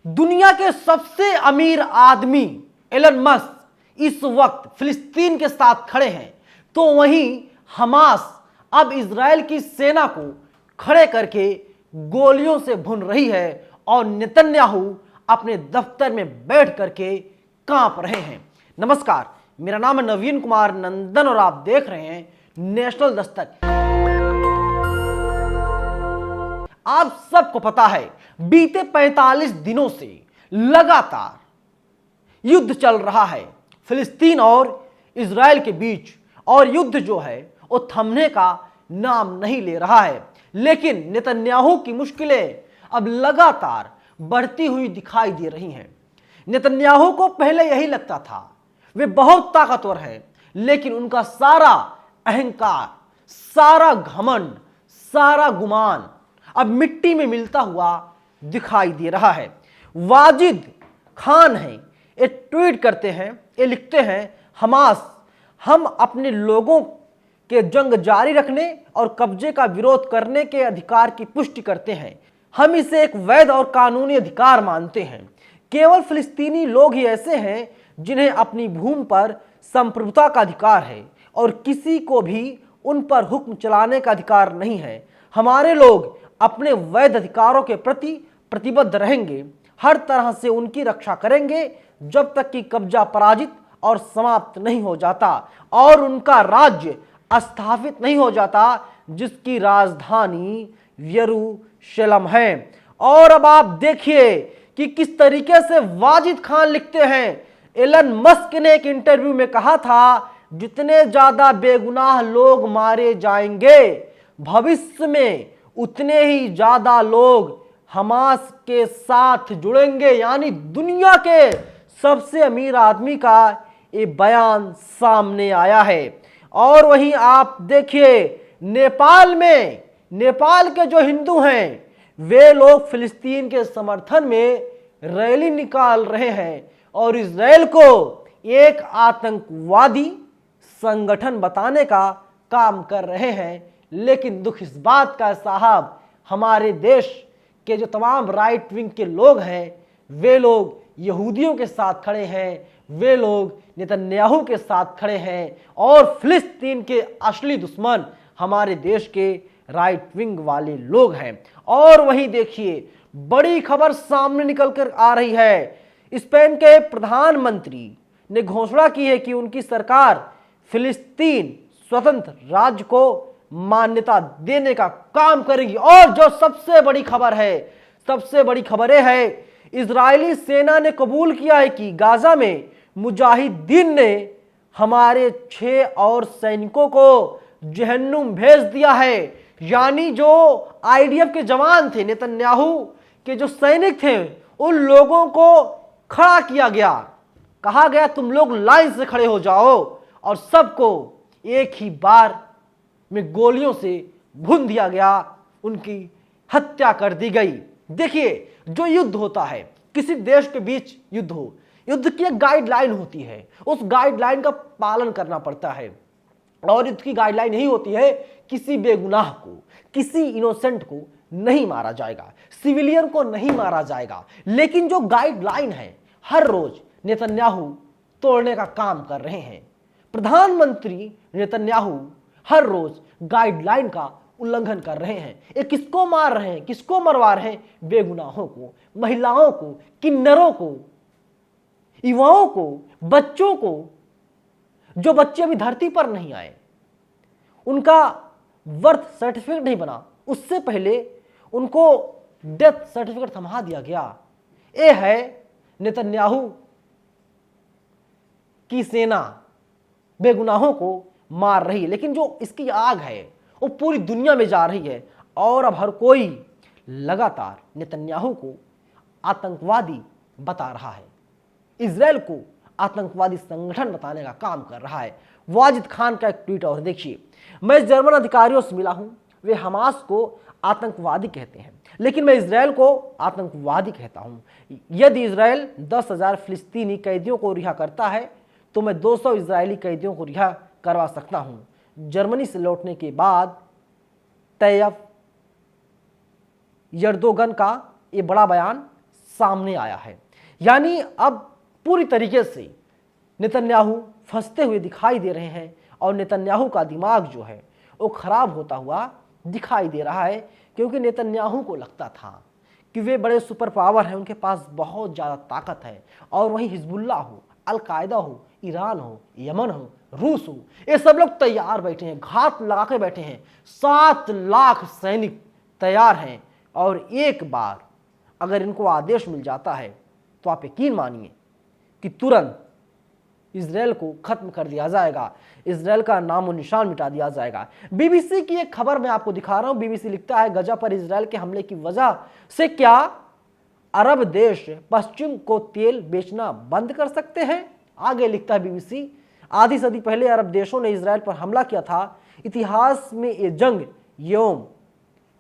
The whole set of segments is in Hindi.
दुनिया के सबसे अमीर आदमी एलन मस्क इस वक्त फिलिस्तीन के साथ खड़े हैं, तो वहीं हमास अब इजराइल की सेना को खड़े करके गोलियों से भून रही है और नेतन्याहू अपने दफ्तर में बैठ करके कांप रहे हैं। नमस्कार, मेरा नाम है नवीन कुमार नंदन और आप देख रहे हैं नेशनल दस्तक। आप सबको पता है, बीते 45 दिनों से लगातार युद्ध चल रहा है फिलिस्तीन और इजराइल के बीच, और युद्ध जो है वो थमने का नाम नहीं ले रहा है। लेकिन नेतन्याहू की मुश्किलें अब लगातार बढ़ती हुई दिखाई दे रही हैं। नेतन्याहू को पहले यही लगता था वे बहुत ताकतवर हैं, लेकिन उनका सारा अहंकार, सारा घमंड, सारा गुमान अब मिट्टी में मिलता हुआ दिखाई दे रहा है। वाजिद खान है, ये ट्वीट करते हैं, ये लिखते हैं, हमास, हम अपने लोगों के जंग जारी रखने और कब्जे का विरोध करने के अधिकार की पुष्टि करते हैं। हम इसे एक वैध और कानूनी अधिकार मानते हैं। केवल फिलिस्तीनी लोग ही ऐसे हैं जिन्हें अपनी भूमि पर संप्रभुता का अधिकार है और किसी को भी उन पर हुक्म चलाने का अधिकार नहीं है। हमारे लोग अपने वैध अधिकारों के प्रति प्रतिबद्ध रहेंगे, हर तरह से उनकी रक्षा करेंगे जब तक कि कब्जा पराजित और समाप्त नहीं हो जाता और उनका राज्य स्थापित नहीं हो जाता, जिसकी राजधानी यरूशलेम है। और अब आप देखिए कि किस तरीके से वाजिद खान लिखते हैं, एलन मस्क ने एक इंटरव्यू में कहा था, जितने ज्यादा बेगुनाह लोग मारे जाएंगे भविष्य में उतने ही ज्यादा लोग हमास के साथ जुड़ेंगे। यानी दुनिया के सबसे अमीर आदमी का ये बयान सामने आया है। और वहीं आप देखिए नेपाल में, नेपाल के जो हिंदू हैं वे लोग फिलिस्तीन के समर्थन में रैली निकाल रहे हैं और इजराइल को एक आतंकवादी संगठन बताने का काम कर रहे हैं। लेकिन दुख इस बात का साहब, हमारे देश के जो तमाम राइट विंग के लोग हैं वे लोग यहूदियों के साथ खड़े हैं, वे लोग नेतन्याहू के साथ खड़े हैं और फिलिस्तीन के असली दुश्मन हमारे देश के राइट विंग वाले लोग हैं। और वहीं देखिए बड़ी खबर सामने निकल कर आ रही है, स्पेन के प्रधानमंत्री ने घोषणा की है कि उनकी सरकार फिलिस्तीन स्वतंत्र राज्य को मान्यता देने का काम करेगी। और जो सबसे बड़ी खबर है, सबसे बड़ी खबरें है, इजरायली सेना ने कबूल किया है कि गाजा में मुजाहिदीन ने हमारे 6 और सैनिकों को जहन्नुम भेज दिया है। यानी जो आईडीएफ के जवान थे, नेतन्याहू के जो सैनिक थे, उन लोगों को खड़ा किया गया, कहा गया तुम लोग लाइन से खड़े हो जाओ, और सबको एक ही बार में गोलियों से भून दिया गया, उनकी हत्या कर दी गई। देखिए जो युद्ध होता है, किसी देश के बीच युद्ध हो, युद्ध की एक गाइडलाइन होती है, उस गाइडलाइन का पालन करना पड़ता है। और युद्ध की गाइडलाइन यही होती है, किसी बेगुनाह को, किसी इनोसेंट को नहीं मारा जाएगा, सिविलियन को नहीं मारा जाएगा। लेकिन जो गाइडलाइन है हर रोज नेतन्याहू तोड़ने का काम कर रहे हैं। प्रधानमंत्री नेतन्याहू हर रोज गाइडलाइन का उल्लंघन कर रहे हैं। ये किसको मार रहे हैं, किसको मरवा रहे हैं? बेगुनाहों को, महिलाओं को, किन्नरों को, युवाओं को, बच्चों को। जो बच्चे अभी धरती पर नहीं आए, उनका बर्थ सर्टिफिकेट नहीं बना, उससे पहले उनको डेथ सर्टिफिकेट थमा दिया गया। ये है नेतन्याहू की सेना बेगुनाहों को मार रही है। लेकिन जो इसकी आग है वो पूरी दुनिया में जा रही है और अब हर कोई लगातार नेतन्याहू को आतंकवादी बता रहा है, इजराइल को आतंकवादी संगठन बताने का काम कर रहा है। वाजिद खान का एक ट्वीट और देखिए, मैं जर्मन अधिकारियों से मिला हूं, वे हमास को आतंकवादी कहते हैं, लेकिन मैं इजराइल को आतंकवादी कहता हूं। यदि इजराइल 10,000 फिलिस्तीनी कैदियों को रिहा करता है तो मैं 200 इजरायली कैदियों को रिहा करवा सकता हूं। जर्मनी से लौटने के बाद तैयब यर्दोगन का ये बड़ा बयान सामने आया है। यानी अब पूरी तरीके से नेतन्याहू फंसते हुए दिखाई दे रहे हैं और नेतन्याहू का दिमाग जो है वो खराब होता हुआ दिखाई दे रहा है, क्योंकि नेतन्याहू को लगता था कि वे बड़े सुपर पावर हैं, उनके पास बहुत ज़्यादा ताकत है, और वहीं हिजबुल्ला हो, अलकायदा हो, ईरान हो, यमन हो, रूस हो, ये सब लोग तैयार बैठे हैं, घात लगा के बैठे हैं। 7 लाख सैनिक तैयार हैं, और एक बार अगर इनको आदेश मिल जाता है तो आप यकीन मानिए कि तुरंत इजराइल को खत्म कर दिया जाएगा, इजराइल का नामो निशान मिटा दिया जाएगा। बीबीसी की एक खबर मैं आपको दिखा रहा हूं। बीबीसी लिखता है, गजा पर इजराइल के हमले की वजह से क्या अरब देश पश्चिम को तेल बेचना बंद कर सकते हैं? आगे लिखता है बीबीसी, आधी सदी पहले अरब देशों ने इजराइल पर हमला किया था। इतिहास में ये जंग योम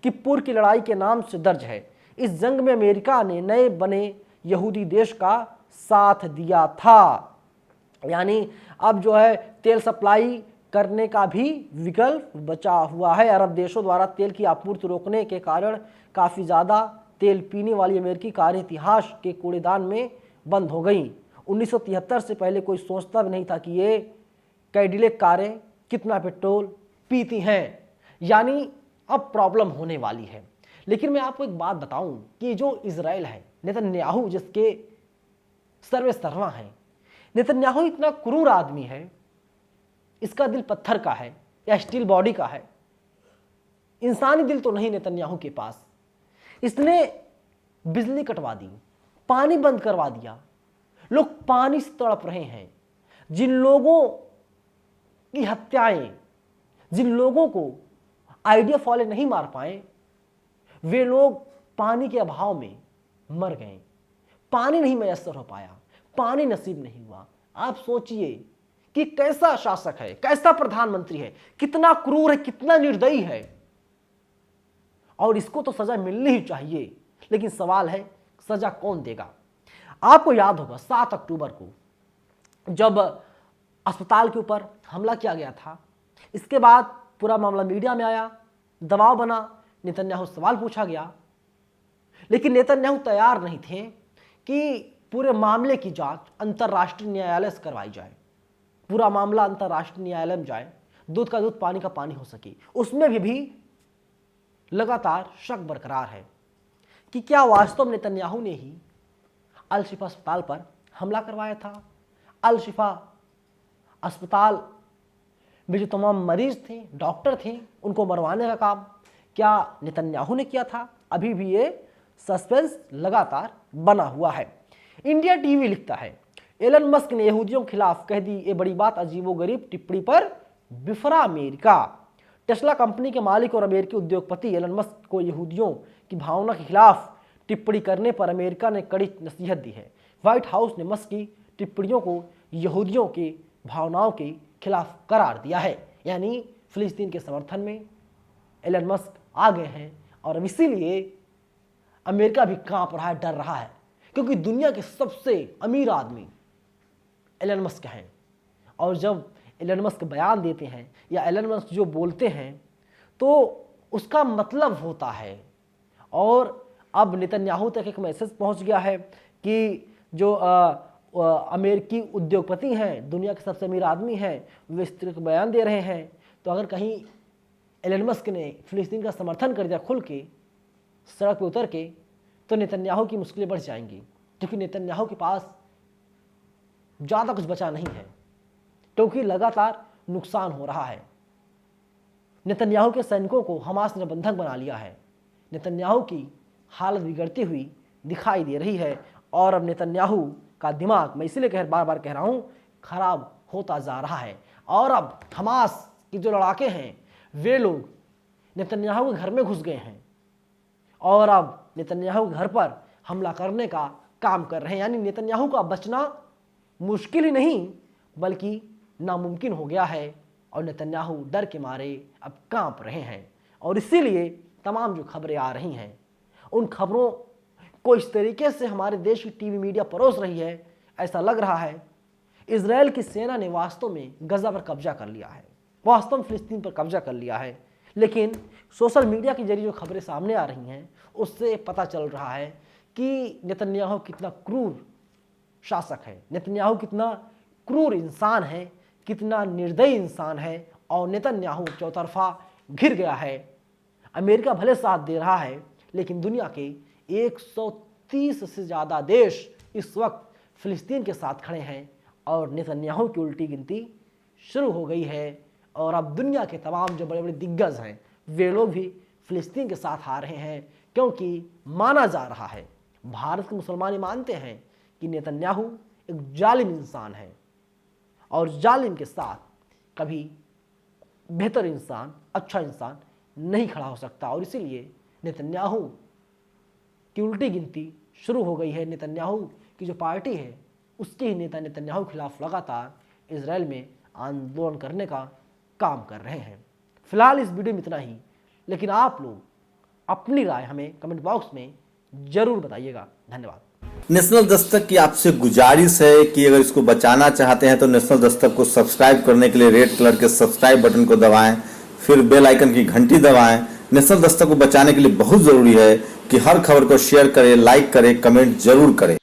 किप्पुर की लड़ाई के नाम से दर्ज है। इस जंग में अमेरिका ने नए बने यहूदी देश का साथ दिया था। यानी अब जो है तेल सप्लाई करने का भी विकल्प बचा हुआ है। अरब देशों द्वारा तेल की आपूर्ति रोकने के कारण काफ़ी ज़्यादा तेल पीने वाली अमेरिकी कारें इतिहास के कूड़ेदान में बंद हो गई। 1973 से पहले कोई सोचता भी नहीं था कि ये कैडिलेक कारें कितना पेट्रोल पीती हैं। यानी अब प्रॉब्लम होने वाली है। लेकिन मैं आपको एक बात बताऊं कि जो इजराइल है, नेतन्याहू जिसके सर्वे सर्वा हैं, नेतन्याहू इतना क्रूर आदमी है, इसका दिल पत्थर का है या स्टील बॉडी का है, इंसानी दिल तो नहीं नेतन्याहू के पास। इसने बिजली कटवा दी, पानी बंद करवा दिया, लोग पानी से तड़प रहे हैं। जिन लोगों की हत्याएं, जिन लोगों को आईडीएफ वाले नहीं मार पाए, वे लोग पानी के अभाव में मर गए। पानी नहीं मैसर हो पाया, पानी नसीब नहीं हुआ। आप सोचिए कि कैसा शासक है, कैसा प्रधानमंत्री है, कितना क्रूर है, कितना निर्दयी है। और इसको तो सजा मिलनी ही चाहिए। लेकिन सवाल है सजा कौन देगा? आपको याद होगा 7 अक्टूबर को जब अस्पताल के ऊपर हमला किया गया था, इसके बाद पूरा मामला मीडिया में आया, दबाव बना, नेतन्याहू सवाल पूछा गया। लेकिन नेतन्याहू तैयार नहीं थे कि पूरे मामले की जांच अंतर्राष्ट्रीय न्यायालय से करवाई जाए, पूरा मामला अंतर्राष्ट्रीय न्यायालय में जाए, दूध का दूध पानी का पानी हो सके। उसमें भी लगातार शक बरकरार है कि क्या वास्तव में नेतन्याहू ने ही अल शिफा अस्पताल पर हमला करवाया था। अल शिफा अस्पताल में जो तमाम मरीज थे, डॉक्टर थे, उनको मरवाने का काम क्या नेतन्याहू ने किया था? अभी भी ये सस्पेंस लगातार बना हुआ है। इंडिया टीवी लिखता है, एलन मस्क ने यहूदियों के खिलाफ कह दी ये बड़ी बात, अजीबोगरीब टिप्पणी पर बिफरा अमेरिका। टेस्ला कंपनी के मालिक और अमेरिकी उद्योगपति एलन मस्क को यहूदियों की भावना के खिलाफ टिप्पणी करने पर अमेरिका ने कड़ी नसीहत दी है। व्हाइट हाउस ने मस्क की टिप्पणियों को यहूदियों की भावनाओं के खिलाफ करार दिया है। यानी फिलिस्तीन के समर्थन में एलन मस्क आ गए हैं, और अब इसीलिए अमेरिका भी कांप रहा है, डर रहा है, क्योंकि दुनिया के सबसे अमीर आदमी एलन मस्क हैं। और जब एलन मस्क बयान देते हैं या एलन मस्क जो बोलते हैं तो उसका मतलब होता है। और अब नेतन्याहू तक एक मैसेज पहुंच गया है कि जो अमेरिकी उद्योगपति हैं, दुनिया के सबसे अमीर आदमी हैं, वे इस तरह का बयान दे रहे हैं। तो अगर कहीं एलन मस्क ने फिलिस्तीन का समर्थन कर दिया खुल के, सड़क पर उतर के, तो नेतन्याहू की मुश्किलें बढ़ जाएंगी, क्योंकि नेतन्याहू के पास ज़्यादा कुछ बचा नहीं है, क्योंकि लगातार नुकसान हो रहा है। नेतन्याहू के सैनिकों को हमास ने बंधक बना लिया है। नेतन्याहू की हालत बिगड़ती हुई दिखाई दे रही है, और अब नेतन्याहू का दिमाग, मैं इसलिए बार बार कह रहा हूँ, खराब होता जा रहा है। और अब हमास की जो लड़ाके हैं, वे लोग नेतन्याहू के घर में घुस गए हैं, और अब नेतन्याहू के घर पर हमला करने का काम कर रहे हैं। यानी नेतन्याहू का बचना मुश्किल ही नहीं बल्कि नामुमकिन हो गया है, और नेतन्याहू डर के मारे अब कांप रहे हैं। और इसीलिए तमाम जो खबरें आ रही हैं, उन खबरों को इस तरीके से हमारे देश की टीवी मीडिया परोस रही है, ऐसा लग रहा है इजराइल की सेना ने वास्तव में गजा पर कब्जा कर लिया है, वास्तव में फिलिस्तीन पर कब्जा कर लिया है। लेकिन सोशल मीडिया के जरिए जो खबरें सामने आ रही हैं, उससे पता चल रहा है कि नेतन्याहू कितना क्रूर शासक है, नेतन्याहू कितना क्रूर इंसान है, कितना निर्दयी इंसान है। और नेतन्याहू चौतरफा घिर गया है। अमेरिका भले साथ दे रहा है, लेकिन दुनिया के 130 से ज़्यादा देश इस वक्त फिलिस्तीन के साथ खड़े हैं और नेतन्याहू की उल्टी गिनती शुरू हो गई है। और अब दुनिया के तमाम जो बड़े बड़े दिग्गज हैं वे लोग भी फिलिस्तीन के साथ आ रहे हैं, क्योंकि माना जा रहा है, भारत के मुसलमान ये मानते हैं कि नेतन्याहू एक जालिम इंसान है और जालिम के साथ कभी बेहतर इंसान, अच्छा इंसान नहीं खड़ा हो सकता। और इसीलिए नेतन्याहू की उल्टी गिनती शुरू हो गई है। नेतन्याहू की जो पार्टी है उसके ही नेता नेतन्याहू के खिलाफ लगातार इजराइल में आंदोलन करने का काम कर रहे हैं। फिलहाल इस वीडियो में इतना ही, लेकिन आप लोग अपनी राय हमें कमेंट बॉक्स में जरूर बताइएगा। धन्यवाद। नेशनल दस्तक की आपसे गुजारिश है कि अगर इसको बचाना चाहते हैं तो नेशनल दस्तक को सब्सक्राइब करने के लिए रेड कलर के सब्सक्राइब बटन को दबाएं, फिर बेल आइकन की घंटी दबाएं। नेशनल दस्तक को बचाने के लिए बहुत जरूरी है कि हर खबर को शेयर करें, लाइक करें, कमेंट जरूर करें।